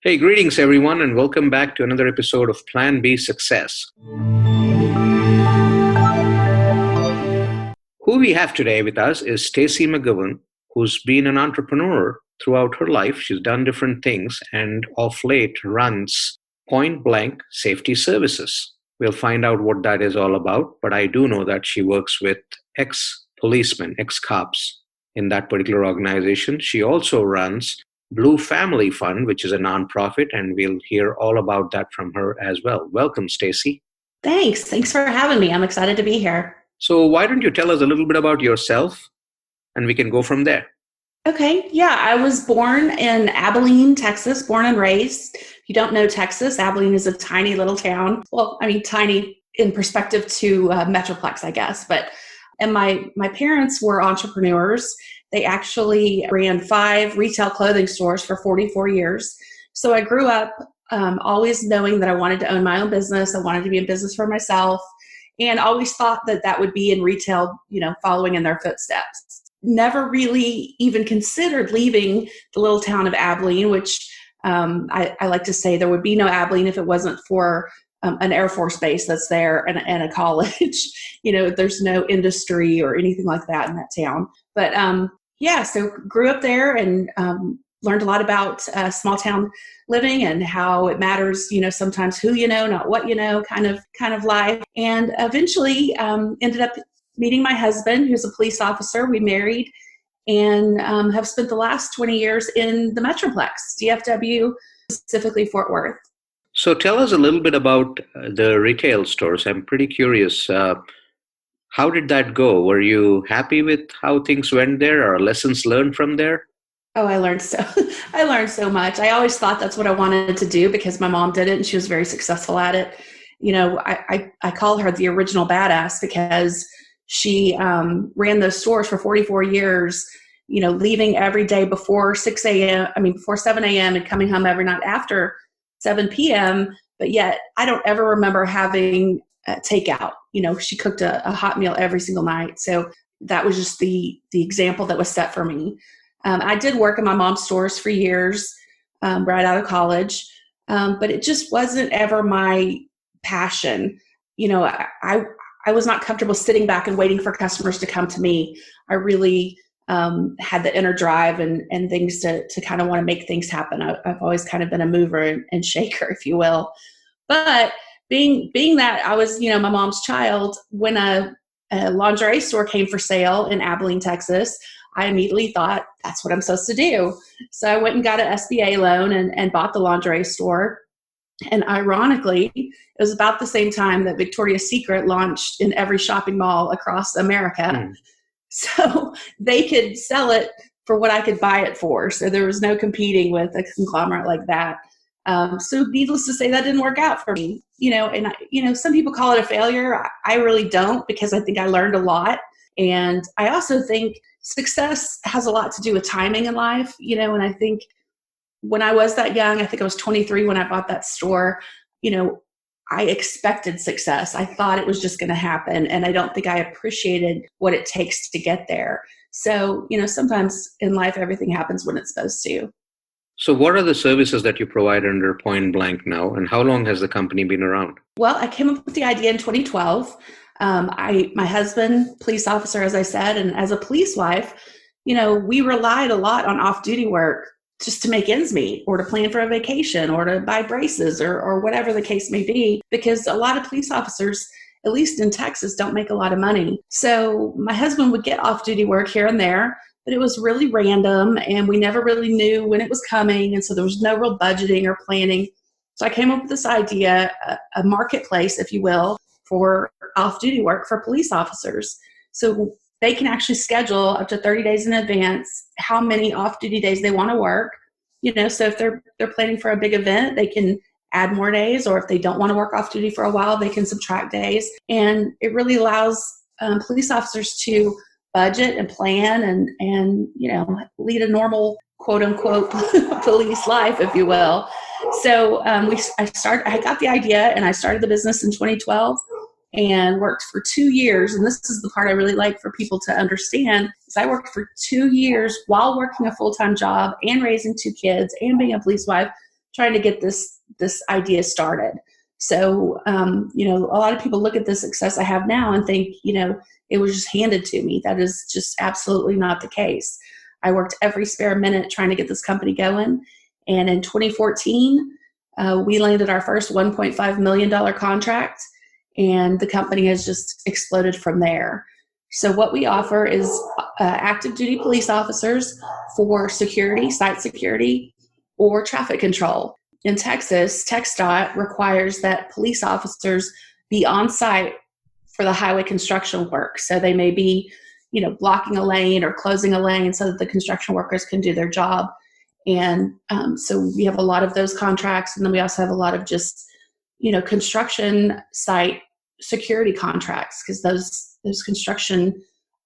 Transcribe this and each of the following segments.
Hey, greetings everyone, and welcome back to another episode of Plan B Success. Who we have today with us is Stacey Magovern, who's been an entrepreneur throughout her life. She's done different things and of late runs Point Blank Safety Services. We'll find out what that is all about, but I do know that she works with ex-policemen, ex-cops in that particular organization. She also runs Blue Family Fund, which is a nonprofit, and we'll hear all about that from her as well. Welcome, Stacey. Thanks for having me. I'm excited to be here. So why don't you tell us a little bit about yourself, and we can go from there. Okay, yeah, I was born in Abilene, Texas, born and raised. If you don't know Texas, Abilene is a tiny little town. Well, I mean, tiny in perspective to Metroplex, I guess. And my parents were entrepreneurs. They actually ran 5 retail clothing stores for 44 years. So I grew up always knowing that I wanted to own my own business. I wanted to be in business for myself, and always thought that would be in retail, following in their footsteps. Never really even considered leaving the little town of Abilene, which I like to say there would be no Abilene if it wasn't for an Air Force base that's there and a college. There's no industry or anything like that in that town. But so grew up there and learned a lot about small town living and how it matters, sometimes who you know, not what you know, kind of life. And eventually ended up meeting my husband, who's a police officer. We married and have spent the last 20 years in the Metroplex, DFW, specifically Fort Worth. So tell us a little bit about the retail stores. I'm pretty curious. How did that go? Were you happy with how things went there, or lessons learned from there? Oh, I learned so much. I always thought that's what I wanted to do because my mom did it and she was very successful at it. I call her the original badass because she ran those stores for 44 years, leaving every day before 7 a.m. and coming home every night after 7 p.m. But yet I don't ever remember having takeout. She cooked a hot meal every single night. So that was just the example that was set for me. I did work in my mom's stores for years, right out of college, but it just wasn't ever my passion. I was not comfortable sitting back and waiting for customers to come to me. I really had the inner drive and things to kind of want to make things happen. I've always kind of been a mover and shaker, if you will. But being that I was, my mom's child, when a lingerie store came for sale in Abilene, Texas, I immediately thought, that's what I'm supposed to do. So I went and got an SBA loan and bought the lingerie store. And ironically, it was about the same time that Victoria's Secret launched in every shopping mall across America. So they could sell it for what I could buy it for. So there was no competing with a conglomerate like that. So needless to say, that didn't work out for me. Some people call it a failure. I really don't, because I think I learned a lot. And I also think success has a lot to do with timing in life, and I think when I was that young, I think I was 23 when I bought that store, I expected success. I thought it was just going to happen. And I don't think I appreciated what it takes to get there. So, sometimes in life, everything happens when it's supposed to. So what are the services that you provide under Point Blank now, and how long has the company been around? Well, I came up with the idea in 2012. My husband, police officer, as I said, and as a police wife, we relied a lot on off-duty work just to make ends meet, or to plan for a vacation, or to buy braces, or whatever the case may be, because a lot of police officers, at least in Texas, don't make a lot of money. So my husband would get off-duty work here and there, but it was really random, and we never really knew when it was coming, and so there was no real budgeting or planning. So I came up with this idea, a marketplace, if you will, for off-duty work for police officers. So they can actually schedule up to 30 days in advance how many off-duty days they want to work. So if they're planning for a big event, they can add more days, or if they don't want to work off-duty for a while, they can subtract days. And it really allows police officers to budget and plan and lead a normal, quote unquote, police life, if you will. So I got the idea and I started the business in 2012. And worked for 2 years. And this is the part I really like for people to understand, is I worked for 2 years while working a full-time job and raising 2 kids and being a police wife, trying to get this idea started. So, a lot of people look at the success I have now and think, it was just handed to me. That is just absolutely not the case. I worked every spare minute trying to get this company going. And in 2014, we landed our first $1.5 million contract, and the company has just exploded from there. So what we offer is active duty police officers for security, site security, or traffic control. In Texas, TxDOT requires that police officers be on site for the highway construction work. So they may be, blocking a lane or closing a lane so that the construction workers can do their job. And so we have a lot of those contracts. And then we also have a lot of just, construction site security contracts, because those construction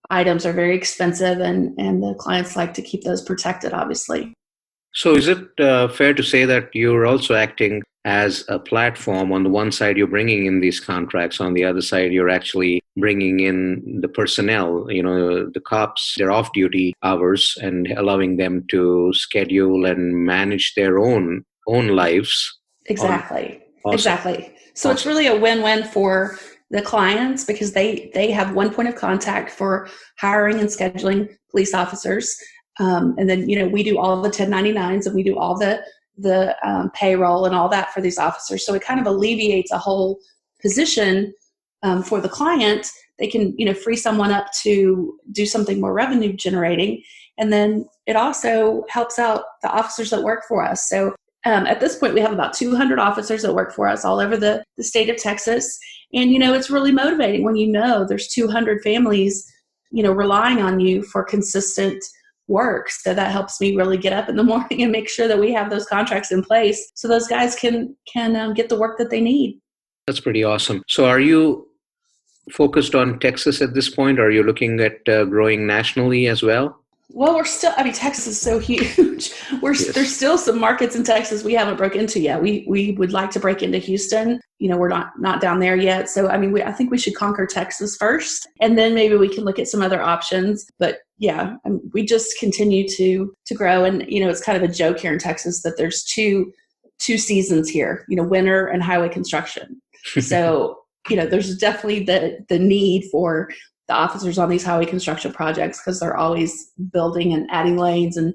items are very expensive, and the clients like to keep those protected, obviously. So is it fair to say that you're also acting as a platform? On the one side, you're bringing in these contracts. On the other side, you're actually bringing in the personnel, the cops, their off-duty hours, and allowing them to schedule and manage their own lives. Exactly. Awesome. Exactly. So It's really a win-win for the clients, because they have one point of contact for hiring and scheduling police officers. And then, we do all the 1099s, and we do all the payroll and all that for these officers. So it kind of alleviates a whole position for the client. They can, free someone up to do something more revenue generating. And then it also helps out the officers that work for us. So at this point, we have about 200 officers that work for us all over the state of Texas. And, it's really motivating when there's 200 families, relying on you for consistent work. So that helps me really get up in the morning and make sure that we have those contracts in place so those guys can get the work that they need. That's pretty awesome. So are you focused on Texas at this point? Or are you looking at growing nationally as well? Well, Texas is so huge. There's still some markets in Texas we haven't broke into yet. We would like to break into Houston. We're not down there yet. So, I think we should conquer Texas first, and then maybe we can look at some other options. But yeah, we just continue to grow. And, it's kind of a joke here in Texas that there's two seasons here, winter and highway construction. So, there's definitely the need for the officers on these highway construction projects, because they're always building and adding lanes and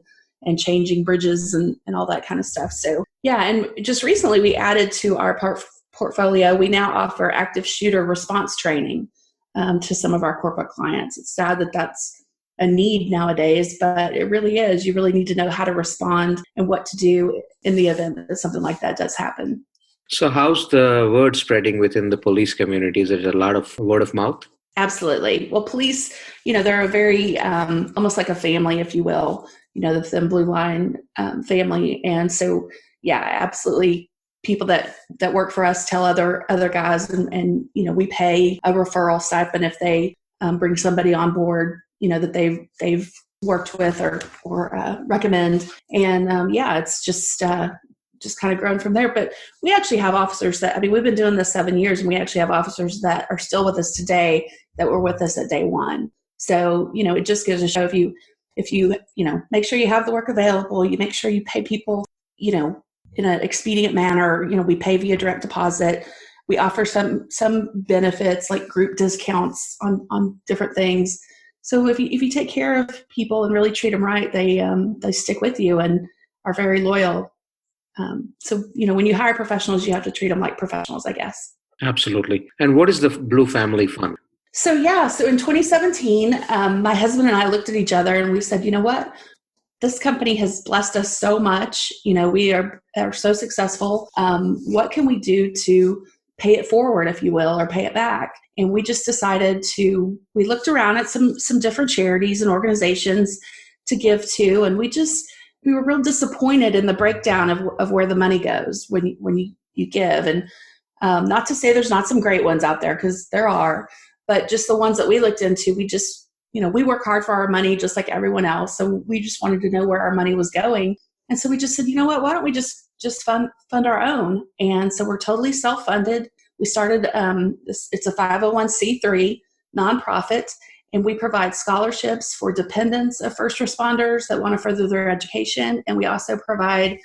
changing bridges and all that kind of stuff. So yeah, and just recently we added to our portfolio, we now offer active shooter response training to some of our corporate clients. It's sad that that's a need nowadays, but it really is. You really need to know how to respond and what to do in the event that something like that does happen. So how's the word spreading within the police community? Is it a lot of word of mouth? Absolutely. Well, police, they're a very, almost like a family, if you will, the Thin Blue Line family. And so, yeah, absolutely. People that work for us tell other guys, and we pay a referral stipend if they bring somebody on board, that they've worked with or recommend. And yeah, it's just kind of grown from there. But we actually have officers that, we've been doing this 7 years, and we actually have officers that are still with us today that were with us at day one. So, it just goes to show if you make sure you have the work available, you make sure you pay people, in an expedient manner, we pay via direct deposit. We offer some benefits like group discounts on different things. So if you take care of people and really treat them right, they stick with you and are very loyal. So, when you hire professionals, you have to treat them like professionals, I guess. Absolutely. And what is the Blue Family Fund? So in 2017, my husband and I looked at each other and we said, you know what? This company has blessed us so much. We are so successful. What can we do to pay it forward, if you will, or pay it back? And we just decided we looked around at some different charities and organizations to give to, and we were real disappointed in the breakdown of where the money goes when you give. And not to say there's not some great ones out there, because there are, but just the ones that we looked into, we just, we work hard for our money just like everyone else. So we just wanted to know where our money was going. And so we just said, you know what, why don't we just fund our own? And so we're totally self-funded. We started, it's a 501c3 nonprofit, and we provide scholarships for dependents of first responders that want to further their education. And we also provide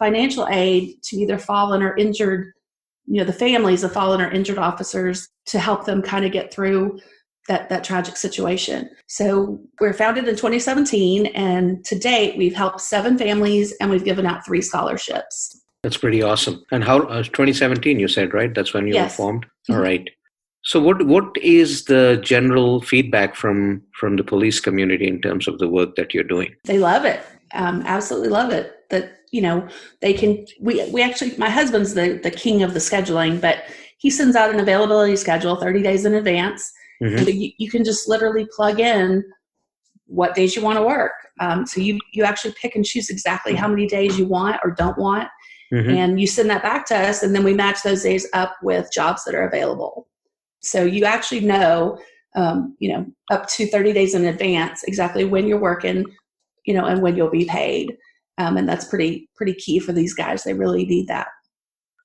financial aid to either fallen or injured, the families of fallen or injured officers to help them kind of get through that tragic situation. So we're founded in 2017, and to date, we've helped 7 families and we've given out 3 scholarships. That's pretty awesome. And how 2017 you said, right? That's when you were Yes. formed. All right. So what is the general feedback from the police community in terms of the work that you're doing? They love it. Absolutely love it. That, they can, we actually, my husband's the king of the scheduling, but he sends out an availability schedule 30 days in advance. Mm-hmm. And you can just literally plug in what days you want to work. So you actually pick and choose exactly how many days you want or don't want. Mm-hmm. And you send that back to us, and then we match those days up with jobs that are available. So you actually know, up to 30 days in advance exactly when you're working, and when you'll be paid. And that's pretty key for these guys. They really need that.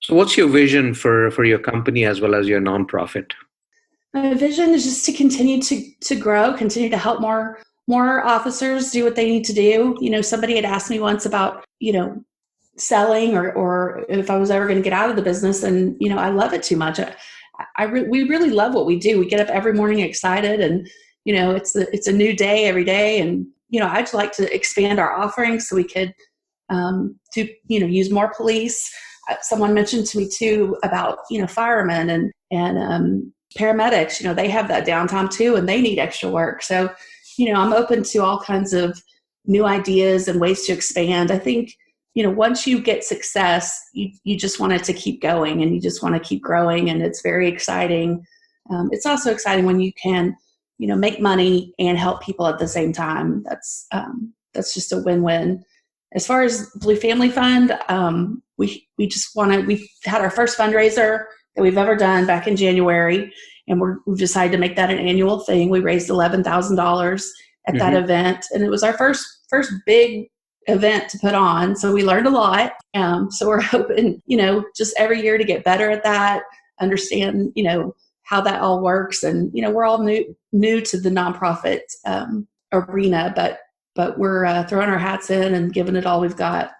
So what's your vision for your company as well as your nonprofit? My vision is just to continue to grow, continue to help more officers do what they need to do. Somebody had asked me once about, selling or if I was ever going to get out of the business. And, I love it too much. We really love what we do. We get up every morning excited, and, it's a new day every day. And, I'd like to expand our offerings so we could use more police. Someone mentioned to me too about, firemen and paramedics, they have that downtime too, and they need extra work. So, I'm open to all kinds of new ideas and ways to expand. I think, once you get success, you just want it to keep going, and you just want to keep growing. And it's very exciting. It's also exciting when you can, make money and help people at the same time. That's just a win-win. As far as Blue Family Fund, we had our first fundraiser that we've ever done back in January, and we've decided to make that an annual thing. We raised $11,000 at that event, and it was our first big event to put on. So we learned a lot. So we're hoping, just every year to get better at that, understand, how that all works. And, we're all new to the nonprofit arena, but we're throwing our hats in and giving it all we've got.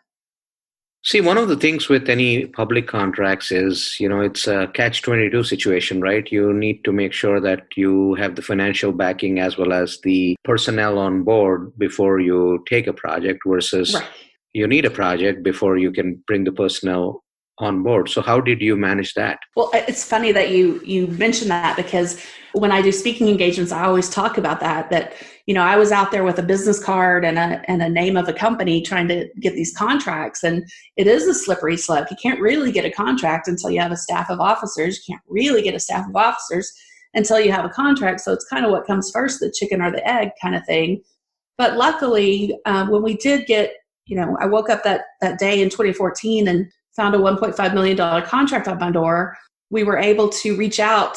See, one of the things with any public contracts is, it's a catch-22 situation, right? You need to make sure that you have the financial backing as well as the personnel on board before you take a project versus right. You need a project before you can bring the personnel on board. So how did you manage that? Well, it's funny that you mentioned that, because when I do speaking engagements, I always talk about that, I was out there with a business card and a name of a company trying to get these contracts. And it is a slippery slope. You can't really get a contract until you have a staff of officers. You can't really get a staff of officers until you have a contract. So it's kind of what comes first, the chicken or the egg kind of thing. But luckily, when we did get, I woke up that day in 2014 and found a $1.5 million contract on my door. We were able to reach out,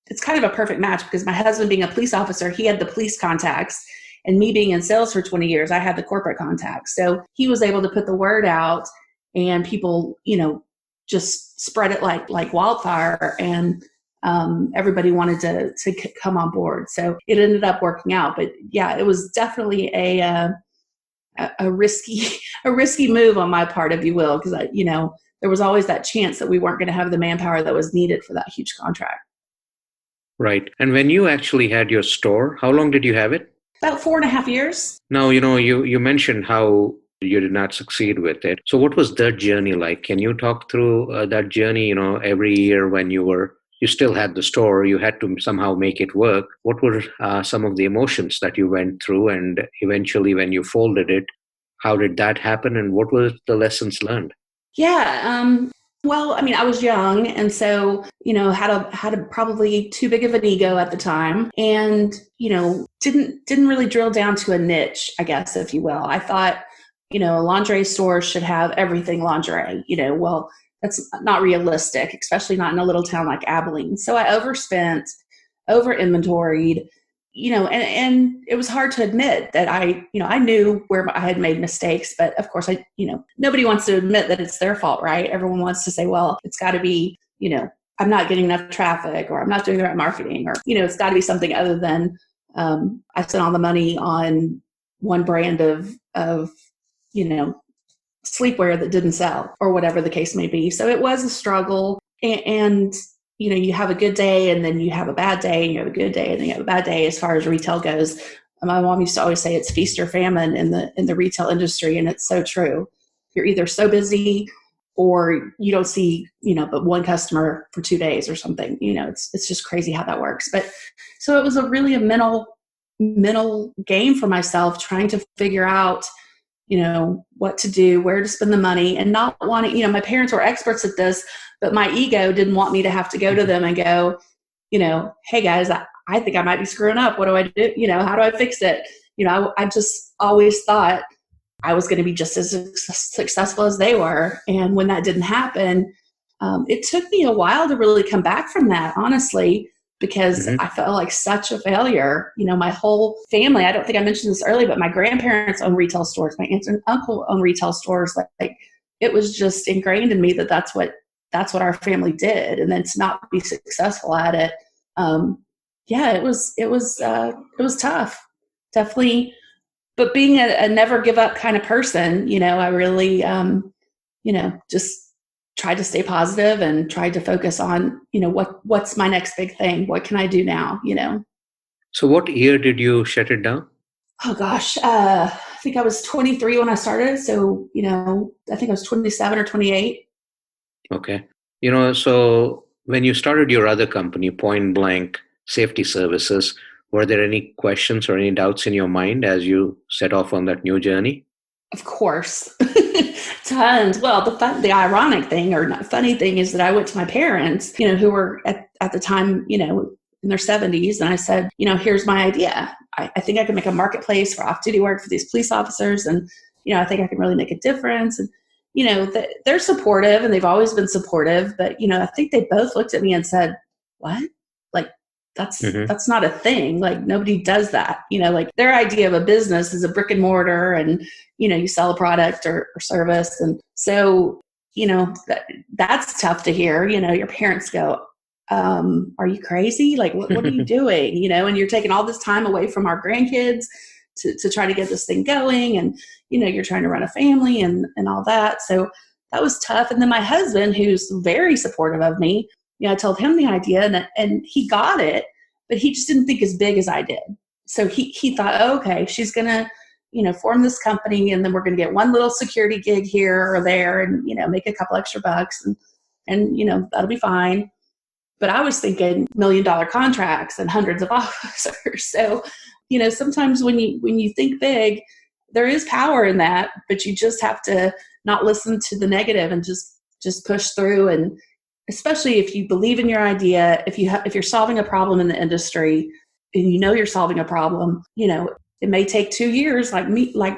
it's kind of a perfect match, because my husband being a police officer, he had the police contacts, and me being in sales for 20 years, I had the corporate contacts. So he was able to put the word out, and people, just spread it like wildfire, and everybody wanted to come on board. So it ended up working out. But yeah, it was definitely a risky move on my part, if you will, because there was always that chance that we weren't going to have the manpower that was needed for that huge contract. Right. And when you actually had your store, how long did you have it? About 4.5 years. Now, you mentioned how you did not succeed with it. So what was that journey like? Can you talk through that journey, every year when you still had the store, you had to somehow make it work. What were some of the emotions that you went through? And eventually when you folded it, how did that happen? And what were the lessons learned? Yeah. Well, I was young, and so, had a probably too big of an ego at the time, and, didn't really drill down to a niche, I guess, if you will. I thought, a lingerie store should have everything lingerie, well, that's not realistic, especially not in a little town like Abilene. So I overspent, over inventoried, and it was hard to admit that I knew where I had made mistakes, but of course nobody wants to admit that it's their fault, right? Everyone wants to say, well, it's got to be, I'm not getting enough traffic, or I'm not doing the right marketing, or, it's got to be something other than, I spent all the money on one brand of sleepwear that didn't sell or whatever the case may be. So it was a struggle. And you have a good day and then you have a bad day and you have a good day and then you have a bad day as far as retail goes. My mom used to always say it's feast or famine in the retail industry. And it's so true. You're either so busy or you don't see, but one customer for 2 days or something. It's just crazy how that works. But so it was a mental game for myself, trying to figure out, what to do, where to spend the money, and not wanting, my parents were experts at this, but my ego didn't want me to have to go to them and go, hey guys, I think I might be screwing up. What do I do? How do I fix it? I just always thought I was going to be just as successful as they were. And when that didn't happen, it took me a while to really come back from that, honestly, because I felt like such a failure. My whole family, I don't think I mentioned this earlier, but my grandparents own retail stores. My aunt and uncle own retail stores. Like it was just ingrained in me that that's what our family did. And then to not be successful at it. It was tough, definitely. But being a never give up kind of person, I really, just tried to stay positive and tried to focus on, what's my next big thing? What can I do now? So what year did you shut it down? Oh gosh. I think I was 23 when I started. So, I think I was 27 or 28. Okay. So when you started your other company, Point Blank Safety Services, were there any questions or any doubts in your mind as you set off on that new journey? Of course. Tons. Well, the ironic thing or not funny thing is that I went to my parents, who were at the time, in their 70s. And I said, here's my idea. I think I can make a marketplace for off-duty work for these police officers. And, I think I can really make a difference. And, they're supportive and they've always been supportive. But, I think they both looked at me and said, what? Like, that's not a thing. Like nobody does that, like their idea of a business is a brick and mortar and, you sell a product or service. And so, that's tough to hear, your parents go, are you crazy? Like, what are you doing? And you're taking all this time away from our grandkids to try to get this thing going. And, you're trying to run a family and all that. So that was tough. And then my husband, who's very supportive of me, I told him the idea and he got it, but he just didn't think as big as I did. So he thought, oh, okay, she's going to, form this company and then we're going to get one little security gig here or there and, make a couple extra bucks and, that'll be fine. But I was thinking $1 million contracts and hundreds of officers. So, sometimes when you think big, there is power in that, but you just have to not listen to the negative and just push through. And especially if you believe in your idea, if you're solving a problem in the industry and you're solving a problem, it may take 2 years like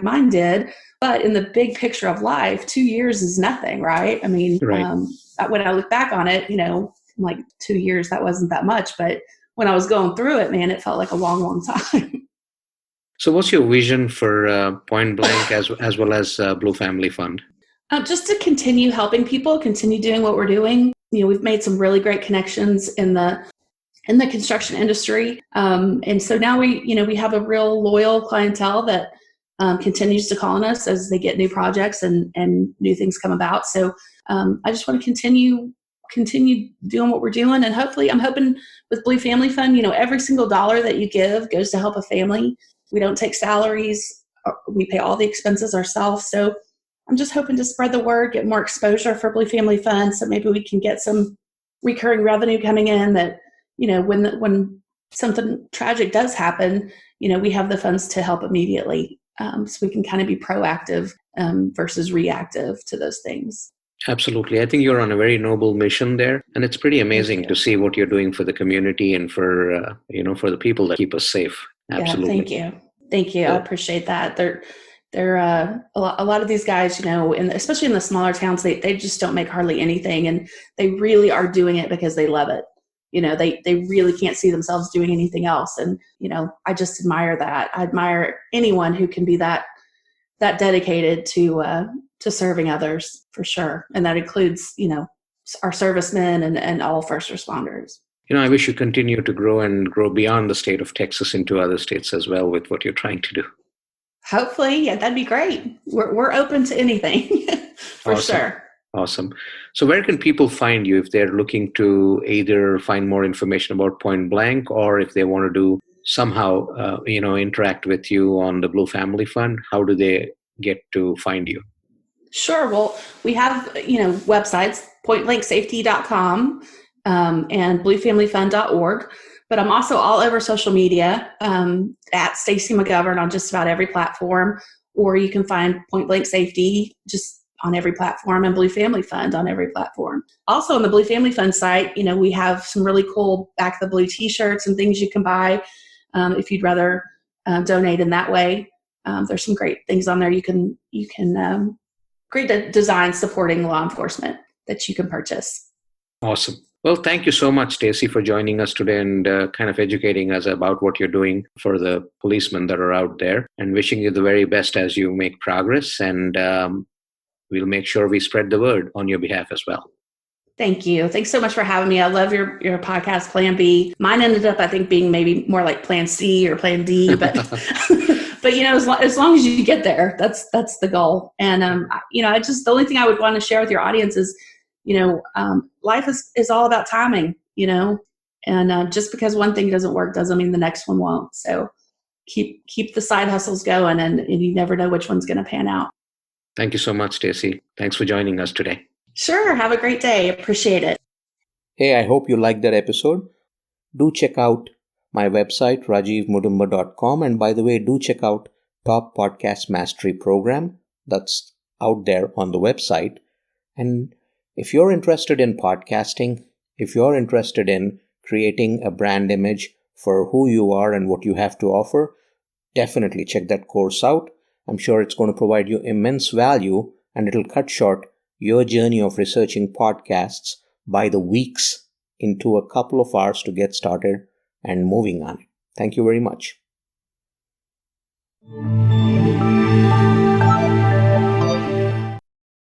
mine did, but in the big picture of life, 2 years is nothing, right? I mean, right. When I look back on it, like 2 years, that wasn't that much, but when I was going through it, man, it felt like a long, long time. So what's your vision for Point Blank as well as Blue Family Fund? Just to continue helping people, continue doing what we're doing. We've made some really great connections in the construction industry. And so now we have a real loyal clientele that continues to call on us as they get new projects and new things come about. So I just want to continue doing what we're doing. And hopefully I'm hoping with Blue Family Fund, every single dollar that you give goes to help a family. We don't take salaries. We pay all the expenses ourselves. So I'm just hoping to spread the word, get more exposure for Blue Family Fund. So maybe we can get some recurring revenue coming in that, when something tragic does happen, we have the funds to help immediately. So we can kind of be proactive versus reactive to those things. Absolutely. I think you're on a very noble mission there. And it's pretty amazing to see what you're doing for the community and for, for the people that keep us safe. Absolutely. Yeah, thank you. I appreciate that. They're a lot of these guys, and especially in the smaller towns, they just don't make hardly anything. And they really are doing it because they love it. They really can't see themselves doing anything else. And, I just admire that. I admire anyone who can be that dedicated to serving others for sure. And that includes, our servicemen and all first responders. I wish you continue to grow and grow beyond the state of Texas into other states as well with what you're trying to do. Hopefully, yeah, that'd be great. We're open to anything for Awesome. sure. Awesome. So where can people find you if they're looking to either find more information about Point Blank, or if they want to do somehow, interact with you on the Blue Family Fund? How do they get to find you? Sure. Well, we have, websites, pointblanksafety.com and bluefamilyfund.org. But I'm also all over social media at Stacey Magovern on just about every platform, or you can find Point Blank Safety just on every platform and Blue Family Fund on every platform. Also on the Blue Family Fund site, we have some really cool Back of the Blue t-shirts and things you can buy if you'd rather donate in that way. There's some great things on there you can great design supporting law enforcement that you can purchase. Awesome. Well, thank you so much, Stacey, for joining us today and kind of educating us about what you're doing for the policemen that are out there, and wishing you the very best as you make progress. And we'll make sure we spread the word on your behalf as well. Thank you. Thanks so much for having me. I love your podcast, Plan B. Mine ended up, I think, being maybe more like Plan C or Plan D, but but as long as you get there, that's the goal. And the only thing I would want to share with your audience is, life is all about timing. And just because one thing doesn't work doesn't mean the next one won't. So keep the side hustles going, and you never know which one's going to pan out. Thank you so much, Stacey. Thanks for joining us today. Sure. Have a great day. Appreciate it. Hey, I hope you liked that episode. Do check out my website, rajivmudumba.com. And by the way, do check out Top Podcast Mastery Program. That's out there on the website. And if you're interested in podcasting, if you're interested in creating a brand image for who you are and what you have to offer, definitely check that course out. I'm sure it's going to provide you immense value, and it'll cut short your journey of researching podcasts by the weeks into a couple of hours to get started and moving on it. Thank you very much.